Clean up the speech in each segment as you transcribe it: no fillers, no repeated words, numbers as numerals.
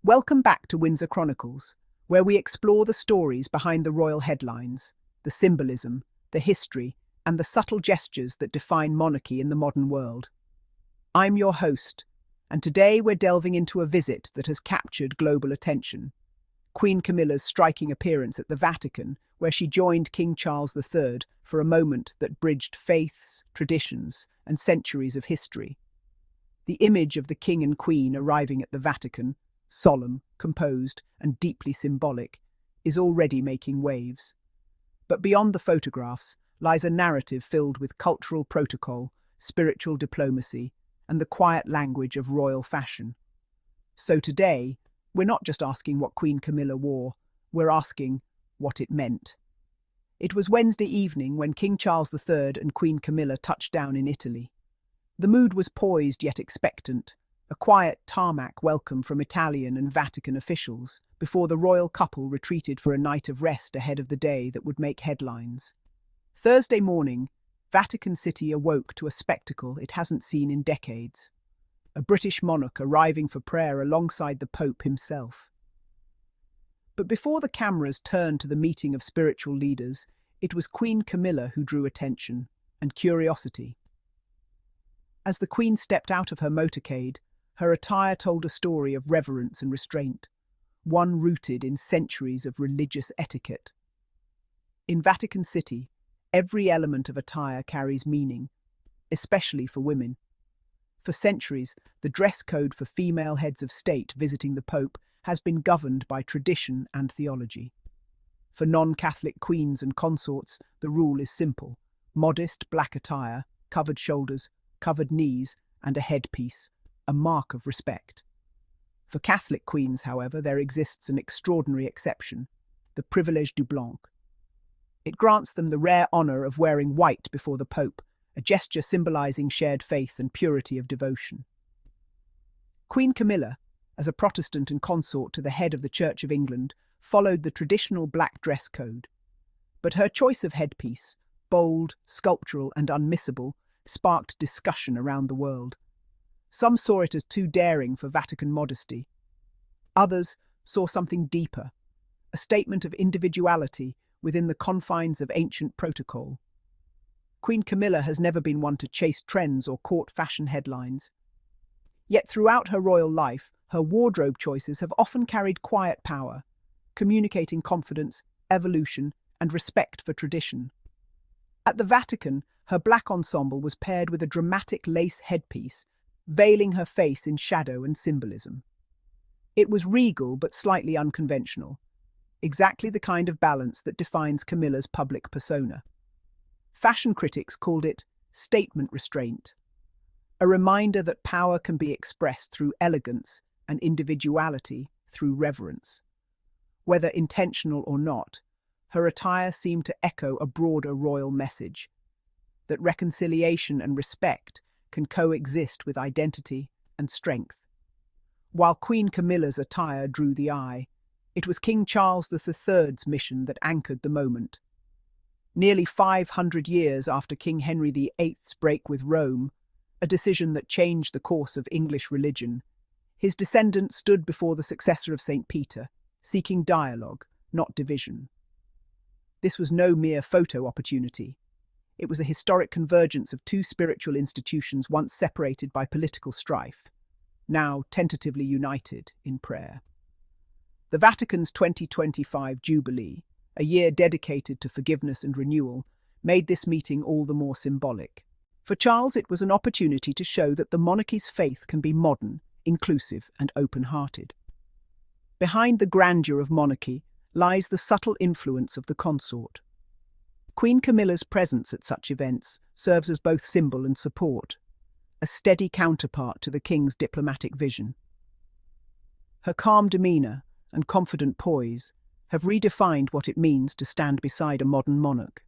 Welcome back to Windsor Chronicles, where we explore the stories behind the royal headlines, the symbolism, the history, and the subtle gestures that define monarchy in the modern world. I'm your host, and today we're delving into a visit that has captured global attention. Queen Camilla's striking appearance at the Vatican, where she joined King Charles III for a moment that bridged faiths, traditions, and centuries of history. The image of the king and queen arriving at the Vatican, solemn, composed, and deeply symbolic, is already making waves. But beyond the photographs lies a narrative filled with cultural protocol, spiritual diplomacy, and the quiet language of royal fashion. So today, we're not just asking what Queen Camilla wore, we're asking what it meant. It was Wednesday evening when King Charles III and Queen Camilla touched down in Italy. The mood was poised yet expectant, a quiet tarmac welcome from Italian and Vatican officials, before the royal couple retreated for a night of rest ahead of the day that would make headlines. Thursday morning, Vatican City awoke to a spectacle it hasn't seen in decades. A British monarch arriving for prayer alongside the Pope himself. But before the cameras turned to the meeting of spiritual leaders, it was Queen Camilla who drew attention and curiosity. As the Queen stepped out of her motorcade, her attire told a story of reverence and restraint, one rooted in centuries of religious etiquette. In Vatican City, every element of attire carries meaning, especially for women. For centuries, the dress code for female heads of state visiting the Pope has been governed by tradition and theology. For non-Catholic queens and consorts, the rule is simple: modest black attire, covered shoulders, covered knees, and a headpiece, a mark of respect. For Catholic queens, however, there exists an extraordinary exception, the privilège du blanc. It grants them the rare honour of wearing white before the Pope, a gesture symbolising shared faith and purity of devotion. Queen Camilla, as a Protestant and consort to the head of the Church of England, followed the traditional black dress code. But her choice of headpiece, bold, sculptural, and unmissable, sparked discussion around the world. Some saw it as too daring for Vatican modesty. Others saw something deeper, a statement of individuality within the confines of ancient protocol. Queen Camilla has never been one to chase trends or court fashion headlines. Yet throughout her royal life, her wardrobe choices have often carried quiet power, communicating confidence, evolution, and respect for tradition. At the Vatican, her black ensemble was paired with a dramatic lace headpiece, veiling her face in shadow and symbolism. It was regal but slightly unconventional, exactly the kind of balance that defines Camilla's public persona. Fashion critics called it statement restraint, a reminder that power can be expressed through elegance and individuality through reverence. Whether intentional or not, her attire seemed to echo a broader royal message, that reconciliation and respect can coexist with identity and strength. While Queen Camilla's attire drew the eye, it was King Charles III's mission that anchored the moment. Nearly 500 years after King Henry VIII's break with Rome, a decision that changed the course of English religion, his descendant stood before the successor of St. Peter, seeking dialogue, not division. This was no mere photo opportunity. It was a historic convergence of two spiritual institutions once separated by political strife, now tentatively united in prayer. The Vatican's 2025 Jubilee, a year dedicated to forgiveness and renewal, made this meeting all the more symbolic. For Charles, it was an opportunity to show that the monarchy's faith can be modern, inclusive, and open-hearted. Behind the grandeur of monarchy lies the subtle influence of the consort. Queen Camilla's presence at such events serves as both symbol and support, a steady counterpart to the king's diplomatic vision. Her calm demeanour and confident poise have redefined what it means to stand beside a modern monarch.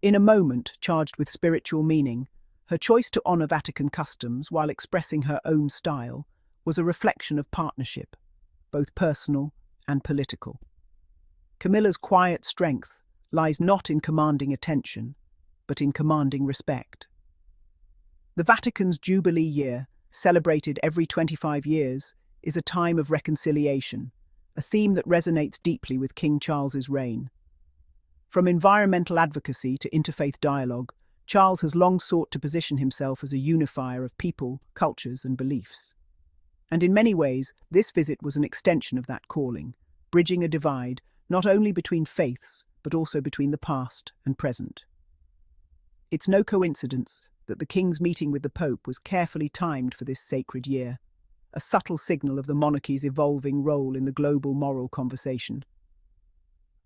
In a moment charged with spiritual meaning, her choice to honour Vatican customs while expressing her own style was a reflection of partnership, both personal and political. Camilla's quiet strength lies not in commanding attention, but in commanding respect. The Vatican's Jubilee year, celebrated every 25 years, is a time of reconciliation, a theme that resonates deeply with King Charles's reign. From environmental advocacy to interfaith dialogue, Charles has long sought to position himself as a unifier of people, cultures, and beliefs. And in many ways, this visit was an extension of that calling, bridging a divide not only between faiths, but also between the past and present. It's no coincidence that the King's meeting with the Pope was carefully timed for this sacred year, a subtle signal of the monarchy's evolving role in the global moral conversation.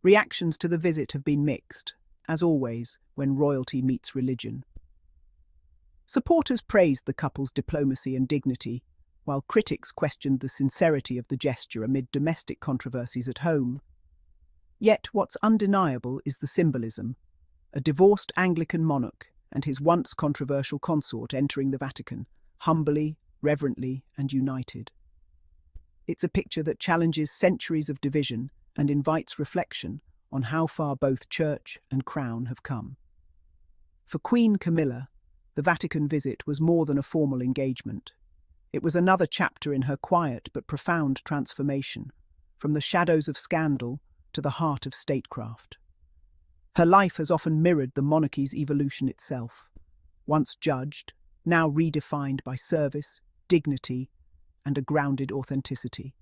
Reactions to the visit have been mixed, as always when royalty meets religion. Supporters praised the couple's diplomacy and dignity, while critics questioned the sincerity of the gesture amid domestic controversies at home. Yet what's undeniable is the symbolism: a divorced Anglican monarch and his once controversial consort entering the Vatican, humbly, reverently, and united. It's a picture that challenges centuries of division and invites reflection on how far both church and crown have come. For Queen Camilla, the Vatican visit was more than a formal engagement. It was another chapter in her quiet but profound transformation, from the shadows of scandal to the heart of statecraft. Her life has often mirrored the monarchy's evolution itself, once judged, now redefined by service, dignity, and a grounded authenticity.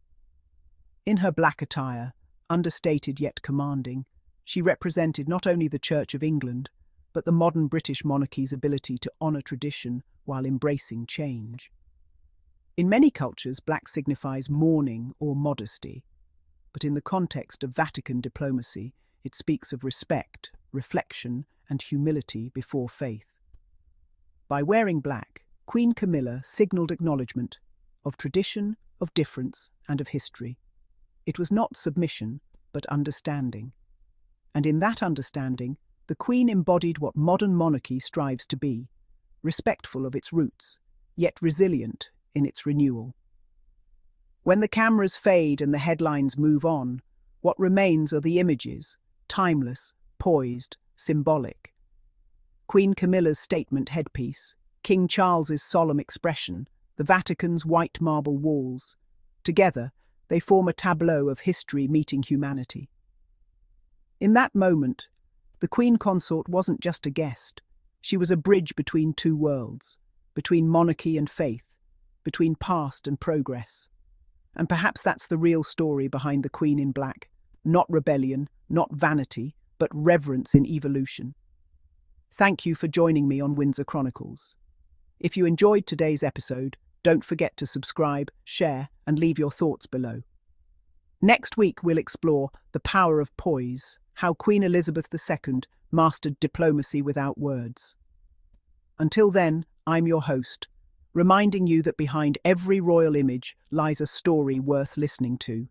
In her black attire, understated yet commanding, she represented not only the Church of England, but the modern British monarchy's ability to honour tradition while embracing change. In many cultures, black signifies mourning or modesty, but in the context of Vatican diplomacy, it speaks of respect, reflection, and humility before faith. By wearing black, Queen Camilla signalled acknowledgement of tradition, of difference, and of history. It was not submission, but understanding. And in that understanding, the Queen embodied what modern monarchy strives to be: respectful of its roots, yet resilient in its renewal. When the cameras fade and the headlines move on, what remains are the images, timeless, poised, symbolic. Queen Camilla's statement headpiece, King Charles's solemn expression, the Vatican's white marble walls. Together, they form a tableau of history meeting humanity. In that moment, the Queen Consort wasn't just a guest. She was a bridge between two worlds, between monarchy and faith, between past and progress. And perhaps that's the real story behind the Queen in Black: not rebellion, not vanity, but reverence in evolution. Thank you for joining me on Windsor Chronicles. If you enjoyed today's episode, don't forget to subscribe, share, and leave your thoughts below. Next week, we'll explore the power of poise, how Queen Elizabeth II mastered diplomacy without words. Until then, I'm your host, reminding you that behind every royal image lies a story worth listening to.